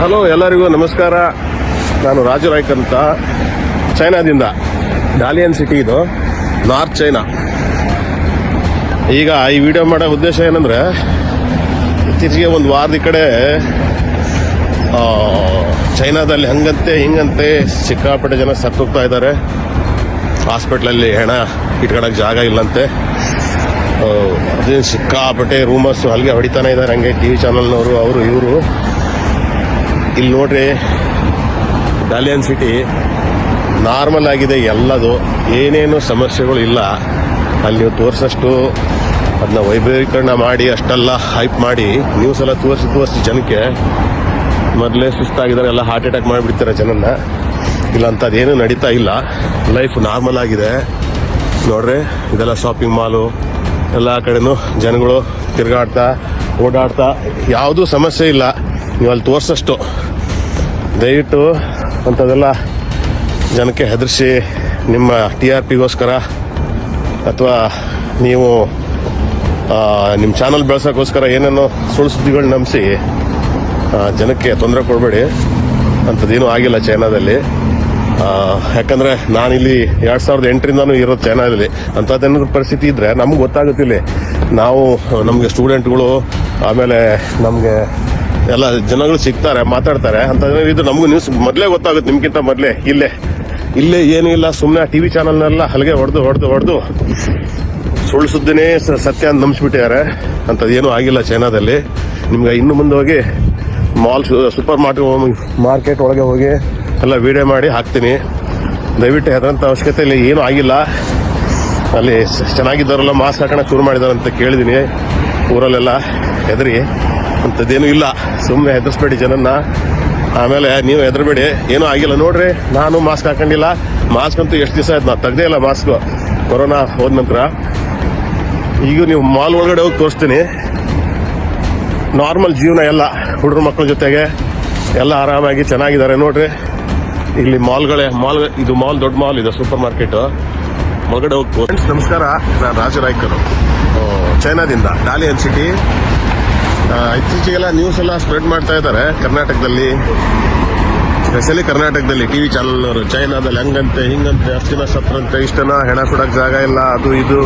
Hello, ಎಲ್ಲರಿಗೂ ನಮಸ್ಕಾರ. ನಾನು ರಾಜು ರಾಯ್ಕ್ ಅಂತ, ಚೈನಾದಿಂದ. ಡಾಲಿಯನ್ ಸಿಟಿ ಇದು, ನಾರ್ತ್ ಚೈನಾ. ಈಗ ಈ ವಿಡಿಯೋ ಮಾಡೋ ಉದ್ದೇಶ ಏನಂದ್ರೆ, ಇತ್ತೀಚೆಗೆ ಒಂದು ವಾರದ ಕಡೆ ಚೈನಾದಲ್ಲಿ ಹಂಗಂತೆ ಹಿಂಗಂತೆ ಸಿಕ್ಕಾಪಟ್ಟೆ ಜನ ಸತ್ತೋಗ್ತಾ ಇದ್ದಾರೆ. ಹಾಸ್ಪಿಟ್ಲಲ್ಲಿ ಹೆಣ ಇಟ್ಕೊಳಕ್ಕೆ ಜಾಗ ಇಲ್ಲಂತೆ. ಅದೇ ಸಿಕ್ಕಾಪಟ್ಟೆ ರೂಮರ್ಸ್ ಅಲ್ಲಿಗೆ ಹೊಡಿತಾನೆ ಇದ್ದಾರೆ. ಹಂಗೆ ಟಿವಿ ಚಾನಲ್ನವರು ಅವರು ಇವರು. ಇಲ್ಲಿ ನೋಡ್ರಿ, ಡಾಲಿಯನ್ ಸಿಟಿ ನಾರ್ಮಲ್ ಆಗಿದೆ, ಎಲ್ಲದು ಏನೇನು ಸಮಸ್ಯೆಗಳು ಇಲ್ಲ. ಅಲ್ಲಿ ನೀವು ತೋರಿಸಷ್ಟು ಅದನ್ನ ವೈಭವೀಕರಣ ಮಾಡಿ ಅಷ್ಟೆಲ್ಲ ಹೈಪ್ ಮಾಡಿ ನ್ಯೂಸ್ ಎಲ್ಲ ತೋರಿಸಿ ಜನಕ್ಕೆ ಮೊದಲೇ ಸುಸ್ತಾಗಿದ್ದಾರೆ, ಎಲ್ಲ ಹಾರ್ಟ್ ಅಟ್ಯಾಕ್ ಮಾಡಿಬಿಡ್ತಾರೆ ಜನನ್ನ. ಇಲ್ಲ ಅಂತ ಅದೇನು ನಡೀತಾ ಇಲ್ಲ, ಲೈಫ್ ನಾರ್ಮಲ್ ಆಗಿದೆ. ನೋಡ್ರಿ, ಇದೆಲ್ಲ ಶಾಪಿಂಗ್ ಮಾಲು, ಎಲ್ಲ ಕಡೆನೂ ಜನಗಳು ತಿರುಗಾಡ್ತಾ ಓಡಾಡ್ತಾ, ಯಾವುದೂ ಸಮಸ್ಯೆ ಇಲ್ಲ. ನೀವು ಅಲ್ಲಿ ತೋರಿಸಷ್ಟು ದಯವಿಟ್ಟು ಅಂಥದ್ದೆಲ್ಲ ಜನಕ್ಕೆ ಹೆದರಿಸಿ ನಿಮ್ಮ TRPಗೋಸ್ಕರ ಅಥವಾ ನೀವು ನಿಮ್ಮ ಚಾನಲ್ ಬೆಳೆಸೋಕ್ಕೋಸ್ಕರ ಏನೇನೋ ಸುಳ್ಳು ಸುದ್ದಿಗಳು ನಂಬಿಸಿ ಜನಕ್ಕೆ ತೊಂದರೆ ಕೊಡಬೇಡಿ. ಅಂಥದ್ದೇನೂ ಆಗಿಲ್ಲ ಚೈನಾದಲ್ಲಿ. ಯಾಕಂದರೆ ನಾನಿಲ್ಲಿ 2008ರಿಂದನೂ ಇರೋದು ಚೈನಾದಲ್ಲಿ. ಅಂಥದ್ದೇನಾದ್ರು ಪರಿಸ್ಥಿತಿ ಇದ್ದರೆ ನಮ್ಗೆ ಗೊತ್ತಾಗುತ್ತಿಲ್ಲ. ನಮಗೆ ಸ್ಟೂಡೆಂಟ್ಗಳು, ಆಮೇಲೆ ನಮಗೆ ಎಲ್ಲ ಜನಗಳು ಸಿಗ್ತಾರೆ, ಮಾತಾಡ್ತಾರೆ. ಅಂಥದ್ದೇನಾದ್ರು ಇದ್ರೆ ನಮಗೂ ನ್ಯೂಸ್ ಮೊದಲೇ ಗೊತ್ತಾಗುತ್ತೆ, ನಿಮ್ಗಿಂತ ಮೊದಲೇ. ಇಲ್ಲೇ ಏನೂ ಇಲ್ಲ, ಸುಮ್ಮನೆ TV ಚಾನಲ್ನೆಲ್ಲ ಹಲಗೆ ಹೊಡೆದು ಸುಳ್ಳು ಸುದ್ದಿನೇ ಸತ್ಯ ಅಂತ ನಂಬಿಸ್ಬಿಟ್ಟಿದ್ದಾರೆ. ಅಂಥದ್ದೇನೂ ಆಗಿಲ್ಲ ಚೈನಾದಲ್ಲಿ. ನಿಮ್ಗೆ ಇನ್ನು ಮುಂದೆ ಹೋಗಿ ಸೂಪರ್ ಮಾರ್ಕೆಟ್ ಒಳಗೆ ಹೋಗಿ ಎಲ್ಲ ವಿಡಿಯೋ ಮಾಡಿ ಹಾಕ್ತೀನಿ. ದಯವಿಟ್ಟು ಹೆದರಂಥ ಅವಶ್ಯಕತೆ ಇಲ್ಲಿ ಏನೂ ಆಗಿಲ್ಲ. ಅಲ್ಲಿ ಚೆನ್ನಾಗಿದ್ದವರೆಲ್ಲ ಮಾಸ್ಕ್ ಹಾಕೋಣ ಶುರು ಮಾಡಿದಾರೆ ಅಂತ ಕೇಳಿದ್ದೀನಿ. ಊರಲ್ಲೆಲ್ಲ ಹೆದರಿ ಅಂಥದ್ದೇನೂ ಇಲ್ಲ. ಸುಮ್ಮನೆ ಹೆದರ್ಸ್ಬೇಡಿ ಜನನ್ನ. ಆಮೇಲೆ ನೀವು ಹೆದರ್ಬೇಡಿ, ಏನೂ ಆಗಿಲ್ಲ. ನೋಡ್ರಿ, ನಾನು ಮಾಸ್ಕ್ ಹಾಕೊಂಡಿಲ್ಲ. ಮಾಸ್ಕ್ ಅಂತೂ ಎಷ್ಟು ದಿವಸ ಆಯ್ತು, ನಾನು ತೆಗ್ದೇ ಇಲ್ಲ ಮಾಸ್ಕ್, ಕೊರೋನಾ ಹೋದ ನಂತರ. ಈಗ ನೀವು ಮಾಲ್ ಒಳಗಡೆ ಹೋಗಿ ತೋರಿಸ್ತೀನಿ. ನಾರ್ಮಲ್ ಜೀವನ, ಎಲ್ಲ ಹುಡುಗರ ಮಕ್ಕಳ ಜೊತೆಗೆ ಎಲ್ಲ ಆರಾಮಾಗಿ ಚೆನ್ನಾಗಿದ್ದಾರೆ. ನೋಡ್ರಿ, ಇಲ್ಲಿ ಇದು ಮಾಲ್, ದೊಡ್ಡ ಮಾಲ್ ಇದೆ, ಸೂಪರ್ ಮಾರ್ಕೆಟ್. ಒಳಗಡೆ ಹೋಗಿ ಫ್ರೆಂಡ್ಸ್, ನಮಸ್ಕಾರ. ನಾನು ರಾಜು ರಾಯ್ಕರು, ಚೈನಾದಿಂದ, ಡಾಲಿಯನ್ ಸಿಟಿ. ಇತ್ತೀಚೆಗೆಲ್ಲ ನ್ಯೂಸ್ ಎಲ್ಲ ಸ್ಪ್ರೆಡ್ ಮಾಡ್ತಾ ಇದ್ದಾರೆ ಕರ್ನಾಟಕದಲ್ಲಿ, ಸ್ಪೆಷಲಿ ಕರ್ನಾಟಕದಲ್ಲಿ TV ಚಾನಲ್ನವರು. ಚೈನಾದಲ್ಲಿ ಹಂಗಂತೆ ಹಿಂಗಂತೆ, ಅಷ್ಟು ಜನ ಸತ್ರಂತೆ, ಇಷ್ಟನ ಹೆಣ ಕೊಡಕ್ಕೆ ಜಾಗ ಇಲ್ಲ, ಅದು ಇದು,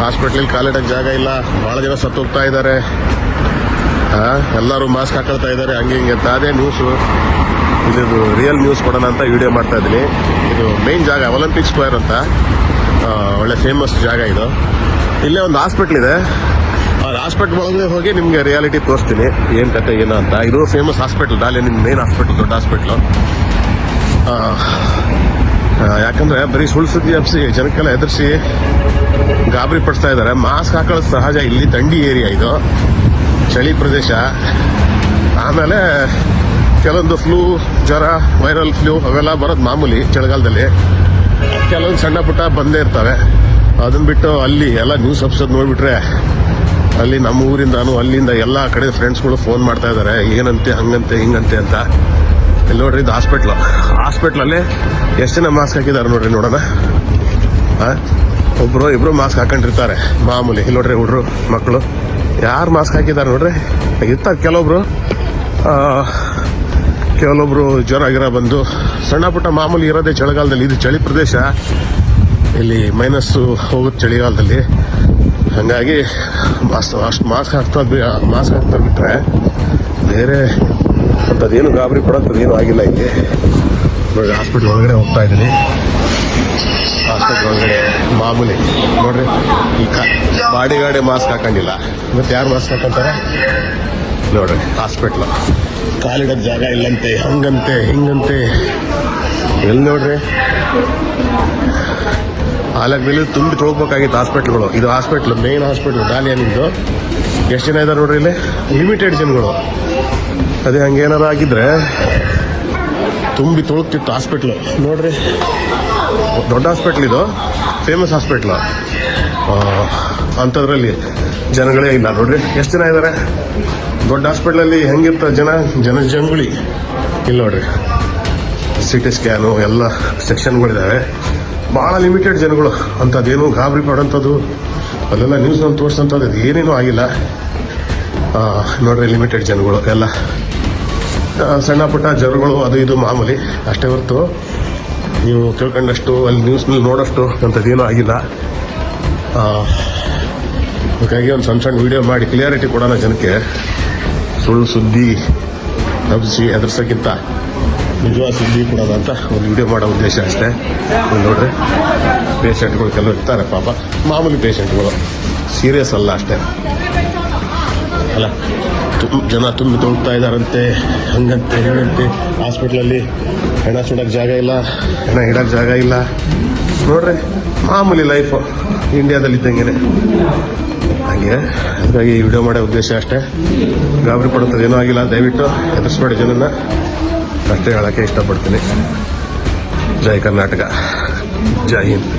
ಹಾಸ್ಪಿಟ್ಲಲ್ಲಿ ಕಾಲಿಡಕ್ಕೆ ಜಾಗ ಇಲ್ಲ, ಬಹಳ ಜನ ಸತ್ತೋಗ್ತಾ ಇದ್ದಾರೆ, ಎಲ್ಲರೂ ಮಾಸ್ಕ್ ಹಾಕೊಳ್ತಾ ಇದ್ದಾರೆ, ಹಂಗೆ ಹಿಂಗೆ ಅಂತ. ಅದೇ ನ್ಯೂಸು. ಇದು ರಿಯಲ್ ನ್ಯೂಸ್ ಕೊಡೋಣ ಅಂತ ವಿಡಿಯೋ ಮಾಡ್ತಾ ಇದ್ದೀನಿ. ಇದು ಮೇನ್ ಜಾಗ ಒಲಿಂಪಿಕ್ ಸ್ಕ್ವೇರ್ ಅಂತ, ಒಳ್ಳೆ ಫೇಮಸ್ ಜಾಗ ಇದು. ಇಲ್ಲೇ ಒಂದು ಹಾಸ್ಪಿಟ್ಲ್ ಇದೆ. ಆ ಹಾಸ್ಪಿಟ್ಲ್ ಒಳಗೆ ಹೋಗಿ ನಿಮಗೆ ರಿಯಾಲಿಟಿ ತೋರಿಸ್ತೀನಿ, ಏನು ಕತೆ ಏನು ಅಂತ. ಇದು ಫೇಮಸ್ ಹಾಸ್ಪಿಟ್ಲ್, ಡಾಲಿಯನ್ ಮೇನ್ ಹಾಸ್ಪಿಟ್ಲ್, ದೊಡ್ಡ ಹಾಸ್ಪಿಟ್ಲು. ಯಾಕಂದ್ರೆ ಬರೀ ಸುಳ್ಳು ಸುದ್ದಿ ಹಬ್ಬಿಸಿ ಜನಕ್ಕೆಲ್ಲ ಎದುರಿಸಿ ಗಾಬರಿ ಪಡಿಸ್ತಾ ಇದ್ದಾರೆ. ಮಾಸ್ಕ್ ಹಾಕೊಳ್ಳೋದು ಸಹಜ, ಇಲ್ಲಿ ಥಂಡಿ ಏರಿಯಾ, ಇದು ಚಳಿ ಪ್ರದೇಶ. ಆಮೇಲೆ ಕೆಲವೊಂದು ಫ್ಲೂ, ಜ್ವರ, ವೈರಲ್ ಫ್ಲೂ ಅವೆಲ್ಲ ಬರೋದು ಮಾಮೂಲಿ ಚಳಿಗಾಲದಲ್ಲಿ. ಕೆಲವೊಂದು ಸಣ್ಣ ಪುಟ್ಟ ಬಂದೇ ಇರ್ತವೆ. ಅದನ್ನ ಬಿಟ್ಟು ಅಲ್ಲಿ ಎಲ್ಲ ನ್ಯೂಸ್ ಹಬ್ಸೋದು ನೋಡ್ಬಿಟ್ರೆ, ಅಲ್ಲಿ ನಮ್ಮ ಊರಿಂದಾನು ಅಲ್ಲಿಂದ ಎಲ್ಲ ಕಡೆ ಫ್ರೆಂಡ್ಸ್ಗಳು ಫೋನ್ ಮಾಡ್ತಾ ಇದ್ದಾರೆ, ಏನಂತೆ ಹಂಗಂತೆ ಹಿಂಗಂತೆ ಅಂತ. ಇಲ್ಲಿ ನೋಡ್ರಿ, ಇದು ಹಾಸ್ಪಿಟ್ಲಲ್ಲಿ ಎಷ್ಟು ಜನ ಮಾಸ್ಕ್ ಹಾಕಿದ್ದಾರೆ ನೋಡ್ರಿ, ನೋಡೋಣ. ಇಬ್ರು ಮಾಸ್ಕ್ ಹಾಕೊಂಡಿರ್ತಾರೆ ಮಾಮೂಲಿ. ಇಲ್ಲಿ ನೋಡ್ರಿ, ಹುಡ್ರು ಮಕ್ಕಳು ಯಾರು ಮಾಸ್ಕ್ ಹಾಕಿದ್ದಾರೆ ನೋಡ್ರಿ. ಇರ್ತಾರೆ ಕೆಲವೊಬ್ರು ಜ್ವರ ಗಿರ ಬಂದು, ಸಣ್ಣ ಪುಟ್ಟ ಮಾಮೂಲಿ ಇರೋದೇ ಚಳಿಗಾಲದಲ್ಲಿ. ಇದು ಚಳಿ ಪ್ರದೇಶ, ಇಲ್ಲಿ ಮೈನಸ್ಸು ಹೋಗುತ್ತೆ ಚಳಿಗಾಲದಲ್ಲಿ. ಹಾಗಾಗಿ ಅಷ್ಟು ಮಾಸ್ಕ್ ಹಾಕ್ತಾ ಬಿಟ್ರೆ ಬೇರೆ ಅಂಥದ್ದೇನು ಗಾಬರಿ ಪಡೋಂಥದ್ದು ಏನೂ ಆಗಿಲ್ಲ. ಇಲ್ಲಿ ನೋಡಿ, ಹಾಸ್ಪಿಟ್ಲ್ ಒಳಗಡೆ ಹೋಗ್ತಾ ಇದ್ದೀನಿ. ಹಾಸ್ಪಿಟ್ಲ್ ಒಳಗಡೆ ಮಾಮೂಲಿ ನೋಡ್ರಿ, ಈ ಬಾಡಿಗಾರ್ಡೆ ಮಾಸ್ಕ್ ಹಾಕೊಂಡಿಲ್ಲ, ಮತ್ತೆ ಯಾರು ಮಾಸ್ಕ್ ಹಾಕೊಂತಾರೆ ನೋಡ್ರಿ. ಹಾಸ್ಪಿಟ್ಲು ಕಾಲಿಡೋಕ್ಕೆ ಜಾಗ ಇಲ್ಲಂತೆ, ಹಂಗಂತೆ ಹಿಂಗಂತೆ. ಎಲ್ಲಿ ನೋಡ್ರಿ, ಆಲಗ್ನಲ್ಲಿ ತುಂಬಿ ತೊಳ್ಬೇಕಾಗಿತ್ತು ಹಾಸ್ಪಿಟ್ಲ್ಗಳು. ಇದು ಹಾಸ್ಪಿಟ್ಲು, ಮೇನ್ ಹಾಸ್ಪಿಟ್ಲು ಡಾಲಿಯನ್ನಿಂದು. ಎಷ್ಟು ಜನ ಇದ್ದಾರೆ ನೋಡ್ರಿ, ಇಲ್ಲಿ ಲಿಮಿಟೆಡ್ ಜನಗಳು. ಅದೇ ಹಂಗೇನಾರು ಆಗಿದ್ರೆ ತುಂಬಿ ತೊಳಗ್ತಿತ್ತು ಹಾಸ್ಪಿಟ್ಲು. ನೋಡ್ರಿ, ದೊಡ್ಡ ಹಾಸ್ಪಿಟ್ಲ್ ಇದು, ಫೇಮಸ್ ಹಾಸ್ಪಿಟ್ಲು. ಅಂಥದ್ರಲ್ಲಿ ಜನಗಳೇ ಇಲ್ಲ ನೋಡ್ರಿ, ಎಷ್ಟು ಜನ ಇದ್ದಾರೆ. ದೊಡ್ಡ ಹಾಸ್ಪಿಟ್ಲಲ್ಲಿ ಹೆಂಗಿರ್ತಾರೆ ಜಂಗುಳಿ. ಇಲ್ಲಿ ನೋಡ್ರಿ, CT ಸ್ಕ್ಯಾನು ಎಲ್ಲ ಸೆಕ್ಷನ್ಗಳಿದ್ದಾವೆ, ಭಾಳ ಲಿಮಿಟೆಡ್ ಜನಗಳು. ಅಂಥದ್ದೇನು ಗಾಬರಿ ಪಡೋಂಥದ್ದು ಅಲ್ಲೆಲ್ಲ ನ್ಯೂಸ್ನಲ್ಲಿ ತೋರಿಸೋಂಥದ್ದು ಏನೇನೂ ಆಗಿಲ್ಲ. ನೋಡ್ರಿ, ಲಿಮಿಟೆಡ್ ಜನಗಳು ಎಲ್ಲ ಸಣ್ಣ ಪುಟ್ಟ ಜ್ವರಗಳು ಅದು ಇದು ಮಾಮೂಲಿ ಅಷ್ಟೇ ಹೊರತು ನೀವು ತಿಳ್ಕೊಂಡಷ್ಟು ಅಲ್ಲಿ ನ್ಯೂಸ್ನಲ್ಲಿ ನೋಡೋಷ್ಟು ಅಂಥದ್ದೇನೂ ಆಗಿಲ್ಲ. ಹಾಗಾಗಿ ಒಂದು ಸಣ್ಣ ವಿಡಿಯೋ ಮಾಡಿ ಕ್ಲಿಯಾರಿಟಿ ಕೊಡೋಣ ಜನಕ್ಕೆ. ಸುಳ್ಳು ಸುದ್ದಿ ಹಬ್ಬಿಸಿ ಎದುರ್ಸೋಕ್ಕಿಂತ ನಿಜವಾದ ಸುದ್ದಿ ಕೊಡೋಣ ಅಂತ ಒಂದು ವಿಡಿಯೋ ಮಾಡೋ ಉದ್ದೇಶ ಅಷ್ಟೇ. ನೋಡ್ರಿ, ಪೇಷಂಟ್ಗಳು ಕೆಲವು ಇರ್ತಾರೆ ಪಾಪ, ಮಾಮೂಲಿ ಪೇಷಂಟ್ಗಳು, ಸೀರಿಯಸ್ ಅಲ್ಲ ಅಷ್ಟೇ ಅಲ್ಲ. ಜನ ತುಂಬಿ ತೊಳ್ತಾ ಇದ್ದಾರಂತೆ, ಹಂಗಂತೆ ಹಿಂಗಂತೆ. ಹಾಸ್ಪಿಟ್ಲಲ್ಲಿ ಹೆಣ ಸುಡೋಕ್ಕೆ ಜಾಗ ಇಲ್ಲ, ಹೆಣ ಇಡೋಕ್ಕೆ ಜಾಗ ಇಲ್ಲ. ನೋಡ್ರಿ, ಮಾಮೂಲಿ ಲೈಫು ಇಂಡಿಯಾದಲ್ಲಿ ಇದ್ದಂಗೆ ಹಾಗೆ. ಹಾಗಾಗಿ ಈ ವಿಡಿಯೋ ಮಾಡೋ ಉದ್ದೇಶ ಅಷ್ಟೇ. ಗಾಬರಿ ಪಡುತ್ತದೆ, ಏನೂ ಆಗಿಲ್ಲ. ದಯವಿಟ್ಟು ಎದುರಿಸ್ಬೇಡಿ ಜನನ, ಅಷ್ಟೇ ಹೇಳೋಕ್ಕೆ ಇಷ್ಟಪಡ್ತೀನಿ. ಜೈ ಕರ್ನಾಟಕ, ಜೈ ಹಿಂದ್.